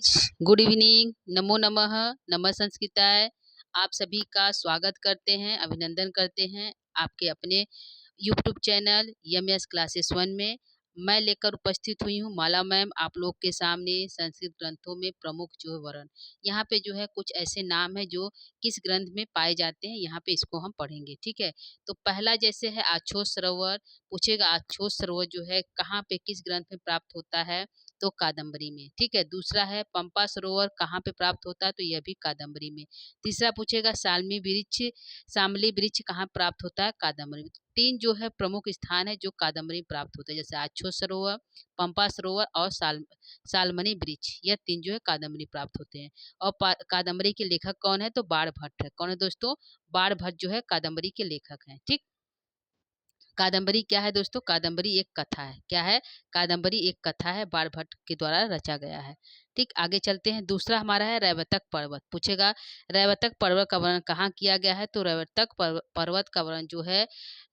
Good evening, नमो नमः, नमः संस्कृताय। आप सभी का स्वागत करते हैं, अभिनंदन करते हैं आपके अपने यूट्यूब चैनल यमएस क्लासेस वन में। मैं लेकर उपस्थित हुई हूँ माला मैम आप लोग के सामने संस्कृत ग्रंथों में प्रमुख जो है वर्ण। यहाँ पे जो है कुछ ऐसे नाम है जो किस ग्रंथ में पाए जाते हैं, यहाँ पे इसको हम पढ़ेंगे। ठीक है, तो पहला जैसे है आछोद सरोवर। पूछेगा आछोद सरोवर जो है कहाँ पे किस ग्रंथ में प्राप्त होता है, तो कादम्बरी में। ठीक है, दूसरा है पंपा सरोवर कहाँ पे प्राप्त होता है, तो यह भी कादम्बरी में। तीसरा पूछेगा शामली वृक्ष कहाँ प्राप्त होता है, कादम्बरी में। तीन जो है प्रमुख स्थान है जो कादम्बरी में प्राप्त होते हैं, जैसे आछो सरोवर, पंपा सरोवर और सालमनी वृक्ष। यह तीन जो है कादम्बरी प्राप्त होते हैं। और कादम्बरी के लेखक कौन है, तो बाण भट्ट है। कौन है दोस्तों, बाण भट्ट जो है कादम्बरी के लेखक हैं। ठीक, कादम्बरी क्या है दोस्तों, कादम्बरी एक कथा है। क्या है, कादम्बरी एक कथा है, बाण भट्ट के द्वारा रचा गया है। ठीक, आगे चलते हैं। दूसरा हमारा है रैवतक पर्वत। पूछेगा रैवतक पर्वत का वर्णन कहाँ किया गया है, तो रैवतक पर्वत का वर्णन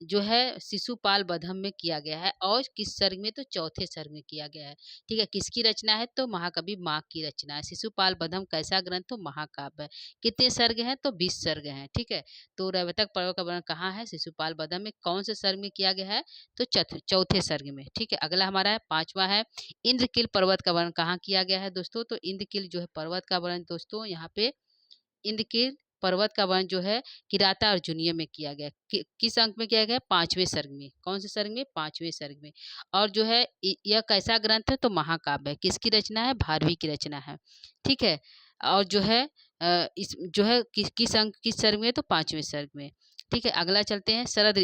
जो है शिशुपाल बधम में किया गया है। और किस सर्ग में, तो चौथे सर्ग में किया गया है। ठीक है, किसकी रचना है, तो महाकवि माघ की रचना है। शिशुपाल बधम कैसा ग्रंथ, तो महाकाव्य है। कितने सर्ग हैं, तो 20 सर्ग हैं। ठीक है, तो रैवतक पर्वत का वर्णन कहाँ है, शिशुपाल बधम में। कौन से सर्ग में किया गया है, तो चौथे सर्ग में। ठीक है, अगला हमारा है पांचवा है इंद्रकील पर्वत का वर्णन कहाँ किया गया है दोस्तों, तो इंद्रकील जो है पर्वत का वर्णन दोस्तों यहाँ पे इंद्रकील पर्वत का वर्णन जो है किराता अर्जुनीय में किया गया। किस अंक में किया गया, पांचवें सर्ग में। कौन से सर्ग में, पांचवें सर्ग में। और जो है यह कैसा ग्रंथ है, तो महाकाव्य है। किसकी रचना है, भारवी की रचना है। ठीक है, और जो है इस जो है किस अंक किस सर्ग में, तो पांचवें सर्ग में। ठीक है, अगला चलते हैं शरद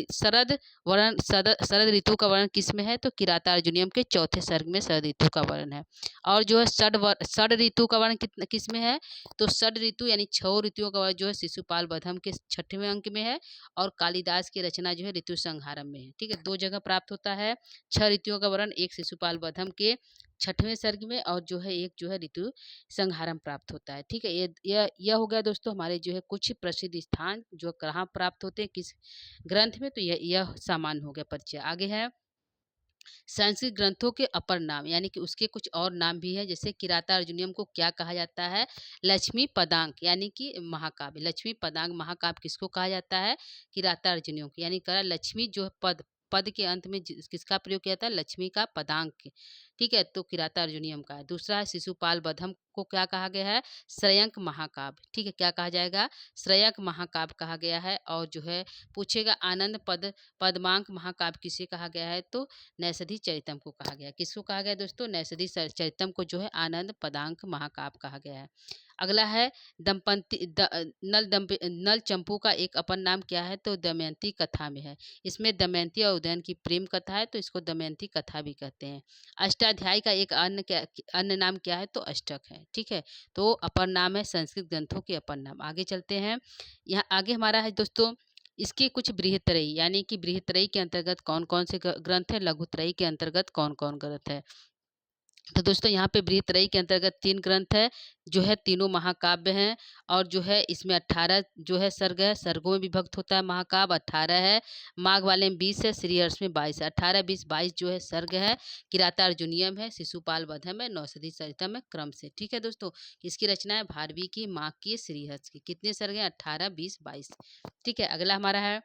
ऋतु का वर्णन किस में है, तो किराता अर्जुनियम के चौथे सर्ग में शरद ऋतु का वर्णन है। और जो है षड ऋतु का वर्णन किस में है, तो षड ऋतु यानी 6 ऋतुओं का वर्णन जो है शिशुपाल बधम के 6वें अंक में है। और कालिदास की रचना जो है ऋतु संहारम में है। ठीक है, 2 जगह प्राप्त होता है 6 ऋतुओं का वर्णन, एक शिशुपाल बधम के 6वें सर्ग में और जो है एक जो है ऋतु संहारम प्राप्त होता है। ठीक है, यह हो गया दोस्तों हमारे जो है कुछ प्रसिद्ध स्थान जो कहाँ प्राप्त होते हैं, किस ग्रंथ में, तो यह सामान्य हो गया परिचय। आगे है संस्कृत ग्रंथों के अपर नाम, यानी कि उसके कुछ और नाम भी है। जैसे किराता अर्जुनियम को क्या कहा जाता है, लक्ष्मी पदांक यानी कि महाकाव्य। लक्ष्मी पदांक महाकाव्य किसको कहा जाता है, किराता अर्जुनियम को। यानी करा लक्ष्मी जो पद पद के अंत में किसका प्रयोग किया था, लक्ष्मी का पदांक। ठीक है, तो किराता अर्जुनियम का है। दूसरा है शिशुपाल बधम को क्या कहा गया है, श्रेयंक महाकाव्य। ठीक है, क्या कहा जाएगा, श्रेयंक महाकाव्य कहा गया है। और जो है पूछेगा आनंद पदमांक महाकाव्य किसे कहा गया है, तो नैषधि चरितम को कहा गया। किसको कहा गया दोस्तों, नैषधि चरितम को जो है आनंद पदांक महाकाव्य कहा गया है। अगला है नल चंपू का एक अपर नाम क्या है, तो दमयंती कथा में है। इसमें दमयंती और उदयन की प्रेम कथा है, तो इसको दमयंती कथा भी कहते हैं। अष्टाध्यायी का एक अन्य नाम क्या है, तो अष्टक है। ठीक है, तो अपर नाम है संस्कृत ग्रंथों के अपर नाम। आगे चलते हैं, यहाँ आगे हमारा है दोस्तों इसके कुछ बृहत्त्रयी, यानी कि बृहत्त्रयी के अंतर्गत कौन कौन से ग्रंथ है, लघुत्रयी के अंतर्गत कौन कौन ग्रंथ है। तो दोस्तों यहाँ पे बृहत्त्रयी के अंतर्गत 3 ग्रंथ है, जो है तीनों महाकाव्य हैं। और जो है इसमें 18 जो है सर्ग है, सर्गों में विभक्त होता है महाकाव्य। 18 है, माघ वाले में 20 है, श्रीहर्ष में 22 है। 18, 20, 22 जो है सर्ग है। किराता अर्जुनियम है, शिशुपाल बधम है, नौषधि सरितम है क्रम से। ठीक है दोस्तों, किसकी रचना है, भारवी की, माघ की, श्रीहर्ष की। कितने सर्ग हैं, 18, 20, 22। ठीक है, अगला हमारा है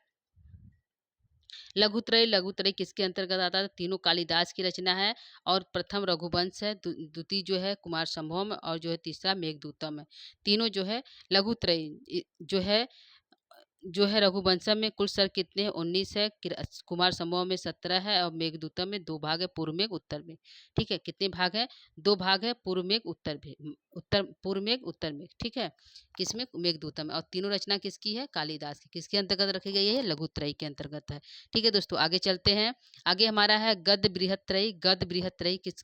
लघुत्रय। लघुत्रय किसके अंतर्गत आता है, तीनों कालिदास की रचना है। और प्रथम रघुवंश है, द्वितीय जो है कुमार संभवम, और जो है तीसरा मेघदूतम है। तीनों जो है लघुत्रय जो है रघुवंशम में कुल सर्ग कितने हैं, 19 है। कुमार संभव में 17 है। और मेघदूतम में 2 भाग है, पूर्व मेघ उत्तर मेघ। ठीक है, कितने भाग है, 2 भाग है, पूर्व मेघ पूर्व मेघ उत्तर मेघ। ठीक है, किसमें, मेघदूतम में। और तीनों रचना किसकी है, कालिदास की। किसके अंतर्गत रखी गई है, लघुत्रयी के अंतर्गत है। ठीक है दोस्तों, आगे चलते हैं। आगे हमारा है गद्य बृहत्त्रयी। गद्य बृहत्त्रयी किस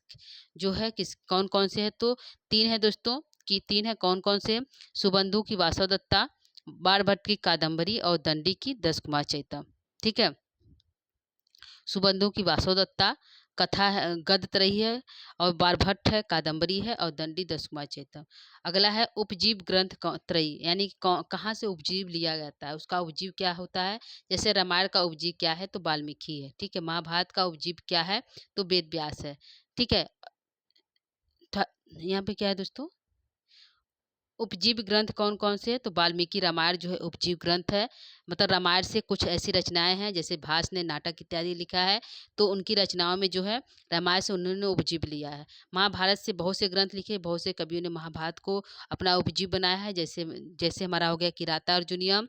जो है किस कौन कौन से है, तो 3 है दोस्तों, की 3 है। कौन कौन से, सुबंधु की वासवदत्ता, बाणभट्ट की कादम्बरी और दंडी की 10 कुमार चैतम। ठीक है, सुबंधु की वासवदत्ता कथा है, गद्य त्रयी है। और बाणभट्ट है, कादम्बरी है, और दंडी 10 कुमार चैतम। अगला है उपजीव ग्रंथ त्रयी, यानी कहाँ से उपजीव लिया जाता है, उसका उपजीव क्या होता है। जैसे रामायण का उपजीव क्या है, तो वाल्मीकि है। ठीक है, महाभारत का उपजीव क्या है, तो वेद व्यास है। ठीक है, यहाँ पे क्या है दोस्तों, उपजीव ग्रंथ कौन-कौन से हैं? तो वाल्मीकि रामायण जो है उपजीव ग्रंथ है। मतलब रामायण से कुछ ऐसी रचनाएँ हैं, जैसे भास ने नाटक इत्यादि लिखा है, तो उनकी रचनाओं में जो है रामायण से उन्होंने उपजीव लिया है। महाभारत से बहुत से ग्रंथ लिखे, बहुत से कवियों ने महाभारत को अपना उपजीव बनाया है। जैसे जैसे हमारा हो गया किराता अर्जुनीयम,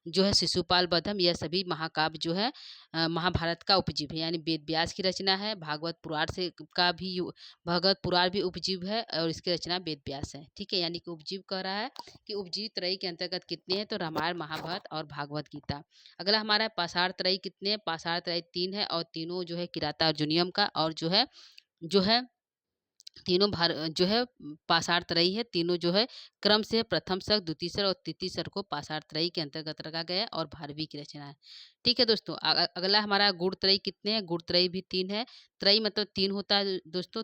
जो है शिशुपाल वधम, यह सभी महाकाव्य जो है महाभारत का उपजीव है। यानी वेद व्यास की रचना है। भागवत पुराण से का भी भगवत पुराण भी उपजीव है और इसकी रचना वेद व्यास है। ठीक है, यानी कि उपजीव कह रहा है कि उपजीव त्रयी के अंतर्गत कितने हैं? तो रामायण, महाभारत और भागवत गीता। अगला हमारा है पाषाण त्रयी कितने हैं? पाषाण त्रयी 3 है और तीनों जो है किराता अर्जुनियम का, और जो है तीनों जो है पाषाण त्रयी है। तीनों जो है क्रम से प्रथम सर्ग, द्वितीय सर्ग और तृतीय सर्ग को पाषाण त्रयी के अंतर्गत रखा गया है और भारवी की रचना है। ठीक है दोस्तों, अगला हमारा गुण त्रयी कितने हैं? गुण त्रयी भी 3 है। त्रयी मतलब 3 होता है दोस्तों।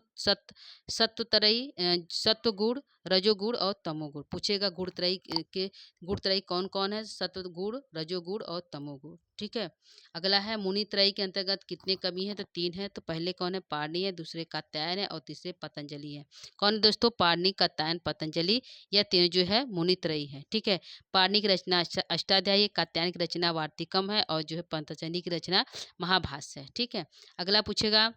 सत्व त्रयी, सत्व गुण, रजोगुण और तमोगुण। पूछेगा गुण त्रयी के गुण त्रयी कौन-कौन है? सत्व गुण, रजोगुण और तमोगुण। ठीक है। अगला है मुनि त्रयी के अंतर्गत कितने कवि हैं? तो 3 है। तो पहले कौन है? पाणि है, दूसरे कात्यायन है और तीसरे पतंजलि है। कौन है दोस्तों? पाणि, कात्यायन, पतंजलि, यह तीनों जो है मुनि त्रयी है। ठीक है। पाणि की रचना अष्टाध्यायी है, कात्यायन की रचना वार्तिकम है और जो है पतंजलि की रचना महाभाष्य है। ठीक है। अगला पूछेगा,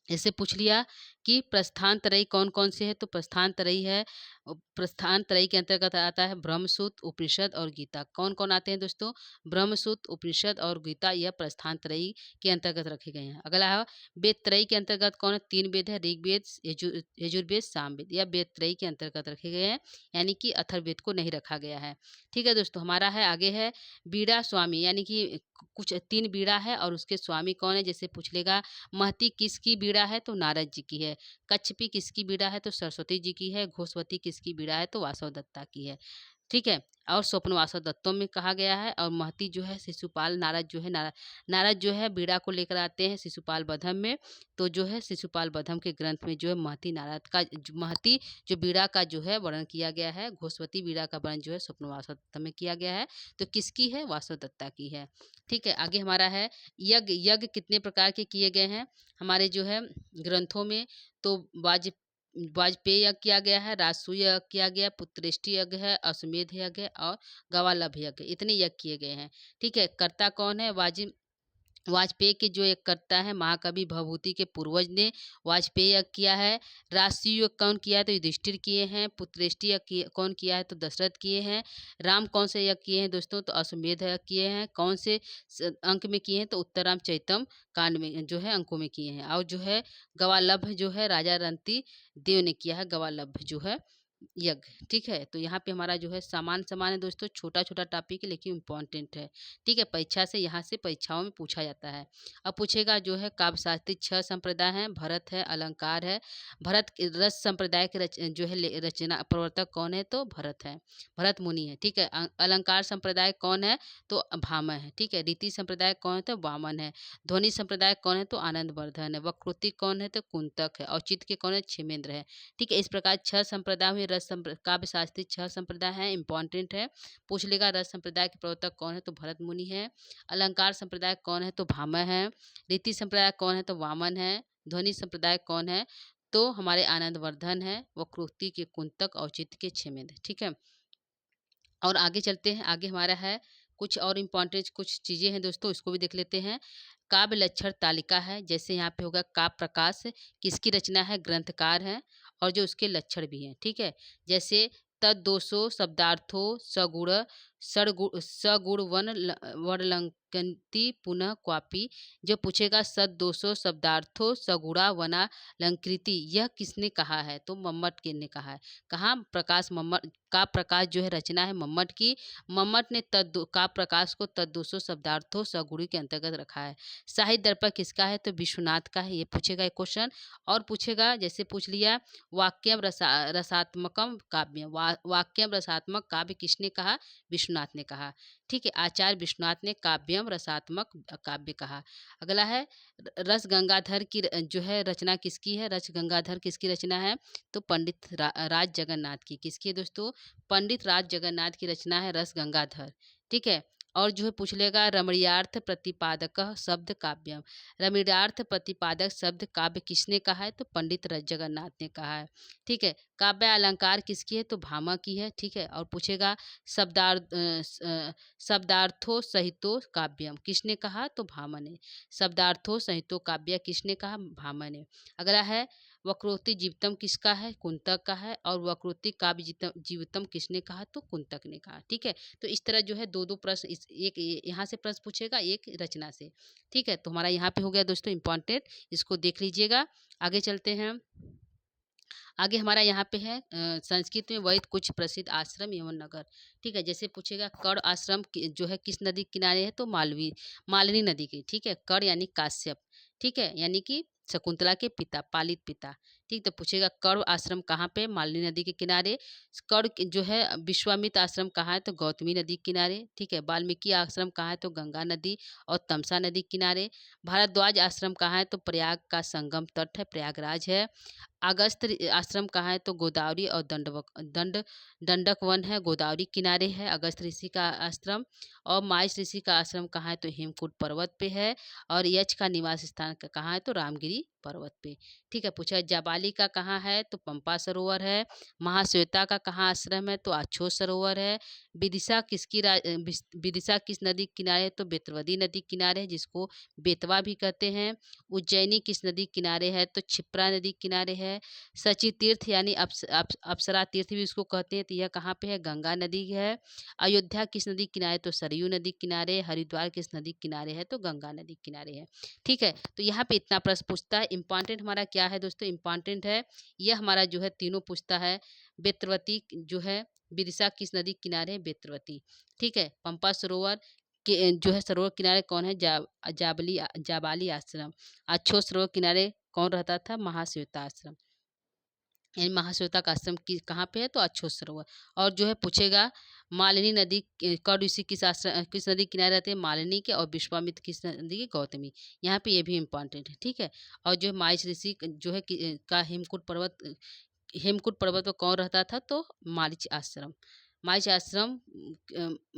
जैसे पूछ लिया कि प्रस्थान त्रयी कौन-कौन से हैं? तो प्रस्थान त्रयी है, प्रस्थान त्रयी के अंतर्गत आता है ब्रह्मसूत्र, उपनिषद और गीता। कौन-कौन आते हैं दोस्तों? ब्रह्मसूत्र, उपनिषद और गीता, यह प्रस्थान त्रयी के अंतर्गत रखे गए हैं। अगला है वेद त्रयी के अंतर्गत कौन है? 3 वेद है, ऋग्वेद, यजुर्वेद, सामवेद, यह वेद त्रयी के अंतर्गत रखे गए हैं, यानी कि अथर्ववेद को नहीं रखा गया है। ठीक है दोस्तों, हमारा है आगे है बीड़ा स्वामी, यानी कि कुछ 3 बीड़ा है और उसके स्वामी कौन है? जैसे पूछ लेगा महती किसकी बीड़ा है? तो नारद जी की है। कच्छपी किसकी बीड़ा है? तो सरस्वती जी की है। घोषवती किसकी बीड़ा है? तो वासव दत्ता की है। ठीक है। और स्वप्नवासव दत्तों में कहा गया है। और महती जो है शिशुपाल, नारद जो है नारद जो है बीड़ा को लेकर आते हैं शिशुपाल वधम में। तो जो है शिशुपाल वधम के ग्रंथ में जो है महती नारद का महती जो बीड़ा का जो है वर्णन किया गया है। घोषवती बीड़ा का वर्णन जो है स्वप्नवासव दत्त में किया गया है। तो किसकी है? वासव दत्ता की है। ठीक है। आगे हमारा है यज्ञ। यज्ञ कितने प्रकार के किए गए हैं हमारे जो है ग्रंथों में? तो वाजपेय यज्ञ किया गया है, राजसूय यज्ञ किया गया, पुत्रेष्टि यज्ञ है, अश्वमेध यज्ञ है और गवालभ यज्ञ, इतने यज्ञ किए गए हैं। ठीक है। कर्ता कौन है? वाजपेयी के जो एक कर्ता है महाकवि भवभूति के पूर्वज ने वाजपेयी यज्ञ किया है। राजसूय यज्ञ कौन किया है? तो युधिष्ठिर किए हैं। पुत्रेष्टि यज्ञ कौन किया है? तो दशरथ किए हैं। राम कौन से यज्ञ किए हैं दोस्तों? तो अश्वमेध यज्ञ किए हैं। कौन से अंक में किए हैं? तो उत्तरराम चैतम कांड में जो है अंकों में किए हैं। और जो है गवालभ जो है राजा रंती देव ने किया है, गवालभ जो है यज्ञ। ठीक है। तो यहाँ पे हमारा जो है समान समान है दोस्तों, छोटा छोटा टॉपिक है लेकिन इम्पोर्टेंट है। ठीक है। परीक्षा से यहाँ से परीक्षाओं में पूछा जाता है। अब पूछेगा जो है काव्य शास्त्री 6 संप्रदाय हैं, भरत है, अलंकार है। भरत रस संप्रदाय के जो है रचना प्रवर्तक कौन है? तो भरत है, भरत मुनि है। ठीक है। अलंकार संप्रदाय कौन है? तो भामह है। ठीक है। रीति संप्रदाय कौन है? तो वामन है। ध्वनि संप्रदाय कौन है? तो आनंद वर्धन है। वक्रोक्ति कौन है? तो कुंतक है। और चित्त के कौन है? क्षेमेंद्र है। ठीक है। इस प्रकार 6 संप्रदाय में काव्य शास्त्री 6 संप्रदाय हैं, इंपॉर्टेंट है। पूछ लेगा रस संप्रदाय के प्रवर्तक कौन है? तो भरत मुनि है। अलंकार संप्रदाय कौन है? तो भामह है। रीति संप्रदाय कौन है? तो वामन है। ध्वनि संप्रदाय कौन है? तो हमारे आनंद वर्धन है। वक्रोक्ति के कुंतक और चित्त के क्षेमेंद्र। ठीक है। और आगे चलते हैं। आगे हमारा है कुछ और इम्पोर्टेंट कुछ चीज़ें हैं दोस्तों, इसको भी देख लेते हैं। काव्य लक्षण तालिका है। जैसे यहाँ पे होगा काव्य प्रकाश, किसकी रचना है? ग्रंथकार है। और जो उसके लक्षण भी हैं। ठीक है। जैसे तद्दोषो शब्दार्थो सगुण सगुण वर्णलंकन्ति पुनः क्वापि। जो पूछेगा सद्दोषो शब्दार्थो सगुणा वनालंकृति, यह किसने कहा है? तो मम्मट के ने कहा है। कहाँ? प्रकाश मम्मट का प्रकाश जो है रचना है मम्मट की। मम्मट ने का प्रकाश को तद्दोषो शब्दार्थो सगुणी के अंतर्गत रखा है। साहित्य दर्पण किसका है? तो विश्वनाथ का है। ये पूछेगा एक क्वेश्चन। और पूछेगा जैसे पूछ लिया वाक्यम रसात्मकम काव्यम, वाक्यम रसात्मक काव्य किसने कहा? विश्वनाथ ने कहा। ठीक है। आचार्य विश्वनाथ ने काव्यम रसात्मक काव्य कहा। अगला है रस गंगाधर की जो है रचना किसकी है? रस गंगाधर किसकी रचना है? तो पंडित राज जगन्नाथ की। किसकी है दोस्तों? पंडित राज जगन्नाथ की रचना है रस गंगाधर। ठीक है। और जो है पूछ लेगा रमणीयार्थ प्रतिपादक शब्द काव्यम। रमणीयार्थ प्रतिपादक शब्द काव्य किसने कहा है? तो पंडित जगन्नाथ ने कहा है। ठीक है। काव्य अलंकार किसकी है? तो भामा की है। ठीक है। और पूछेगा शब्दार्थो सहितो काव्यम किसने कहा? तो भामा ने। शब्दार्थो सहितो काव्य किसने कहा? भामा ने। अगला है वक्रोक्ति जीवितम किसका है? कुंतक का है। और वक्रोक्ति काव्य जीवितम किसने कहा? तो कुंतक ने कहा। ठीक है। तो इस तरह जो है दो दो प्रश्न, इस एक यहाँ से प्रश्न पूछेगा, एक रचना से। ठीक है। तो हमारा यहाँ पे हो गया दोस्तों इम्पॉर्टेंट, इसको देख लीजिएगा। आगे चलते हैं। आगे हमारा यहाँ पे है संस्कृत में वैद कुछ प्रसिद्ध आश्रम एवं नगर। ठीक है। जैसे पूछेगा कर्ण आश्रम जो है किस नदी के किनारे है? तो मालिनी नदी के। ठीक है। कर्ण यानी काश्यप। ठीक है। यानी कि शकुंतला के पिता, पालित पिता। ठीक। तो पूछेगा कर्ण आश्रम कहाँ पे? मालिनी नदी के किनारे। कर्ण जो है विश्वामित्र आश्रम कहाँ है? तो गौतमी नदी के किनारे। ठीक है। वाल्मीकि आश्रम कहाँ है? तो गंगा नदी और तमसा नदी के किनारे। भारद्वाज आश्रम कहाँ है? तो प्रयाग का संगम तट है, प्रयागराज है। अगस्त आश्रम कहाँ है? तो गोदावरी और दंडक वन है, गोदावरी किनारे है अगस्त ऋषि का आश्रम। और माइस ऋषि का आश्रम कहाँ है? तो हेमकूट पर्वत पे है। और यक्ष का निवास स्थान कहाँ है? तो रामगिरी पर्वत पे। ठीक है। पूछा जाबाली का कहाँ है? तो पंपा सरोवर है। महाश्वेता का कहाँ आश्रम है? तो अछोत सरोवर है। विदिशा किस नदी के किनारे है? तो बेतवदी नदी किनारे है, जिसको बेतवा भी कहते हैं। उज्जैनी किस नदी किनारे है? तो क्षिप्रा नदी किनारे है। सची तीर्थ यानी अप्सरा तीर्थ भी उसको कहते हैं, तो यह कहाँ पे है? गंगा नदी है। अयोध्या किस नदी किनारे? तो सरयू नदी किनारे। हरिद्वार किस नदी किनारे है? तो गंगा नदी किनारे है। ठीक है। तो यहाँ पे इतना प्रश्न पूछता है। इंपॉर्टेंट हमारा क्या है दोस्तों? इंपॉर्टेंट है यह हमारा जो है तीनों पूछता है। बेतवती जो है, विदिशा किस नदी किनारे है? बेतवती। ठीक है। पंपा सरोवर के जो है सरोवर किनारे कौन है? जाबाली आश्रम। अछोत सरोवर किनारे कौन रहता था? महाश्वेता आश्रम। यानी महाश्वेता का आश्रम कहाँ पे है? तो अछोत सरोवर। और जो है पूछेगा मालिनी नदी कर्ण ऋषि किस नदी किनारे रहते हैं? मालिनी के। और विश्वामित्र किस नदी के? गौतमी। यहाँ पे ये भी इम्पोर्टेंट है। ठीक है। और जो है माइस ऋषि जो है का हेमकूट पर्वत पर कौन रहता था? तो मारीच आश्रम। मारीच आश्रम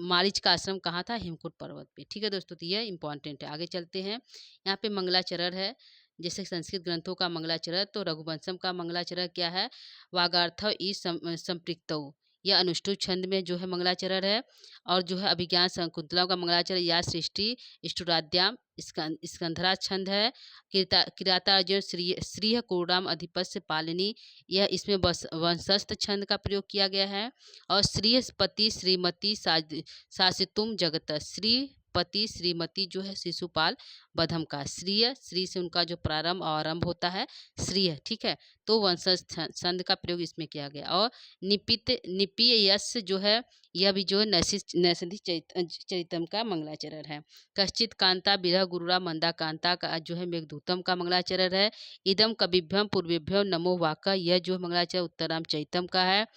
मारीच का आश्रम कहाँ था? हेमकूट पर्वत पे। ठीक है दोस्तों। तो यह इंपॉर्टेंट है। आगे चलते हैं। यहाँ पे मंगलाचरण है। जैसे संस्कृत ग्रंथों का मंगलाचरण, तो रघुवंशम का मंगलाचरण क्या है? वागार्थ ई संपृक्तौ। यह अनुष्टुप छंद में जो है मंगलाचरण है। और जो है अभिज्ञान शकुंतला का मंगलाचरण या सृष्टि इष्टुराद्याम स्कंधरा छंद है। किरातार्जुन श्रीह कुरुराम अधिपस्य पालिनी, यह इसमें वंशस्थ छंद का प्रयोग किया गया है। और श्रीपति श्रीमती शासितुम जगत, श्रीपति श्रीमती जो है शिशुपाल बधम का। श्री से उनका जो प्रारंभ और आरंभ होता है श्री है। ठीक है। तो वंशस्थ छंद का प्रयोग इसमें किया गया। और निपीय यश जो है, यह भी जो है नैसधि चरितम का मंगलाचरण है। कश्चित कांता बिरह गुरुरा मंदा कांता का जो है मेघदूतम का मंगलाचरण है। इदम कविभ्यम पूर्वेभ्यम नमो वाका, यह जो मंगलाचरण उत्तराम चैतम का है।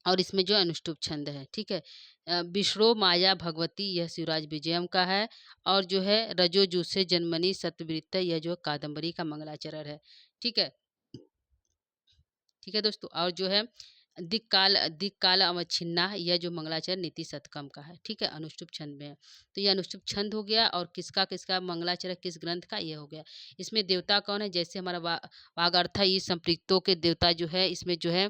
और इसमें जो अनुष्टुप छंद है। ठीक है। विश्रो माया भगवती, यह शिवराज विजयम का है। और जो है रजो जूसे जन्मनी सत्यवृत्त, यह जो कादम्बरी का मंगलाचरण है। ठीक है। ठीक है दोस्तों। और जो है दिक्काल अवच्छिन्ना, यह जो मंगलाचरण नीति शतकम का है। ठीक है। अनुष्टुप छंद में है। तो यह अनुष्टुप छंद हो गया। और किसका किसका मंगलाचरण किस ग्रंथ का? यह हो गया। इसमें देवता कौन है? जैसे हमारा वागर्था ये संपृक्तों के देवता जो है, इसमें जो है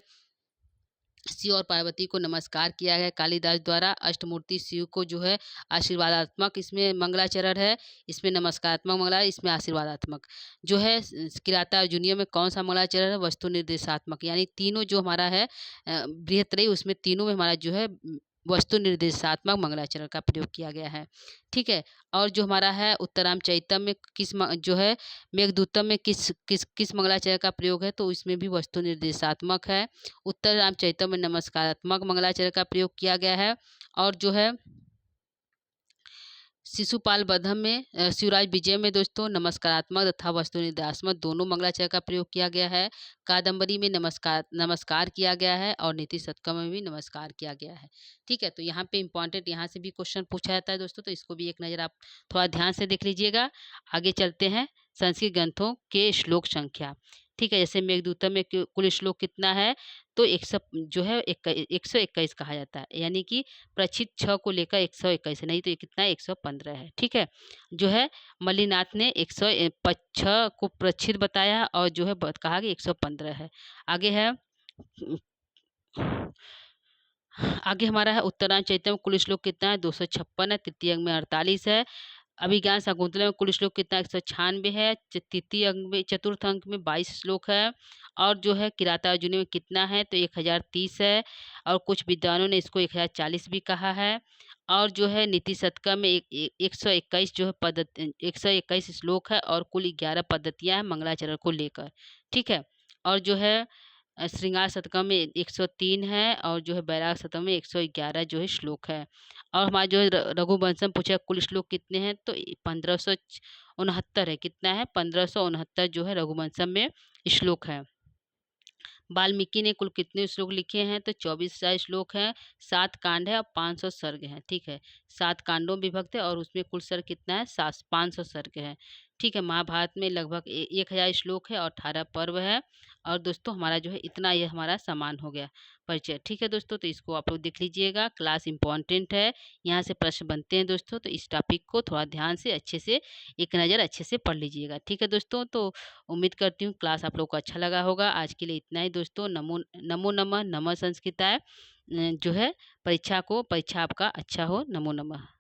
शिव और पार्वती को नमस्कार किया है कालिदास द्वारा। अष्टमूर्ति शिव को जो है आशीर्वादात्मक इसमें मंगलाचरण है। इसमें नमस्कारात्मक मंगला, इसमें आशीर्वादात्मक। जो है किराता अर्जुनीय में कौन सा मंगलाचरण है? वस्तु निर्देशात्मक। यानी तीनों जो हमारा है बृहत्त्रयी, उसमें तीनों में हमारा जो है वस्तु निर्देशात्मक मंगलाचरण का प्रयोग किया गया है। ठीक है। और जो हमारा है उत्तराम चैतम में जो है मेघदूतम में किस किस किस मंगलाचरण का प्रयोग है? तो इसमें भी वस्तु निर्देशात्मक है। उत्तर रामचरितम में नमस्कारात्मक मंगलाचरण का प्रयोग किया गया है। और जो है शिशुपाल बधम में शिवराज विजय में दोस्तों नमस्कारात्मक तथा वस्तु निर्देशात्मक दोनों मंगलाचरण का प्रयोग किया गया है। कादम्बरी में नमस्कार किया गया है। और नीति शतकम में भी नमस्कार किया गया है। ठीक है। तो यहाँ पे इंपॉर्टेंट यहाँ से भी क्वेश्चन पूछा जाता है दोस्तों, तो इसको भी एक नज़र आप थोड़ा ध्यान से देख लीजिएगा। आगे चलते हैं। संस्कृत ग्रंथों के श्लोक संख्या। ठीक है। जैसे मेघदूतम में कुल श्लोक कितना है? तो 121 कहा जाता है, यानी कि प्रच्छिद 6 को लेकर 121 है, नहीं तो ये कितना है 115 है, ठीक है। जो है मल्लिनाथ ने 6 को प्रच्छिद बताया और जो है कहा कि 115 है। आगे है आगे हमारा है उत्तरायण चैत्र में कुल श्लोक कितना है 256 है, तृतीय अंग में 48 है। अभिज्ञान शाकुंतलम में कुल श्लोक कितना 196 है, तृतीय अंग में चतुर्थ अंक में 22 श्लोक है। और जो है किरातार्जुनी में कितना है तो 1030 है, और कुछ विद्वानों ने इसको 1040 भी कहा है। और जो है नीति शतका में 121 जो है 121 श्लोक है और कुल 11 पद्धतियाँ हैं मंगलाचरण को लेकर, ठीक है। और जो है श्रृंगार शतकम में 103 है, और जो है बैराग शतकम में 111 जो है श्लोक है। और हमारा जो है रघुवंश में पूछा कुल श्लोक कितने हैं तो 1569 है, कितना है 1569 जो है रघुवंशम में श्लोक है। वाल्मीकि ने कुल कितने श्लोक लिखे हैं तो 24 श्लोक हैं, 7 कांड है और 500 सर्ग हैं, ठीक है। 7 कांडों में विभक्त है और उसमें कुल सर्ग कितना है 500 सर्ग है, ठीक है। महाभारत में लगभग 1000 श्लोक है और 18 पर्व है। और दोस्तों हमारा जो है इतना ये हमारा सामान हो गया परिचय, ठीक है दोस्तों। तो इसको आप लोग देख लीजिएगा, क्लास इंपॉर्टेंट है, यहाँ से प्रश्न बनते हैं दोस्तों। तो इस टॉपिक को थोड़ा ध्यान से अच्छे से एक नज़र अच्छे से पढ़ लीजिएगा, ठीक है दोस्तों। तो उम्मीद करती हूँ क्लास आप लोग को अच्छा लगा होगा। आज के लिए इतना ही दोस्तों। नमो नमो नमः। नमः संस्कृताय। जो है परीक्षा आपका अच्छा हो। नमो नमः।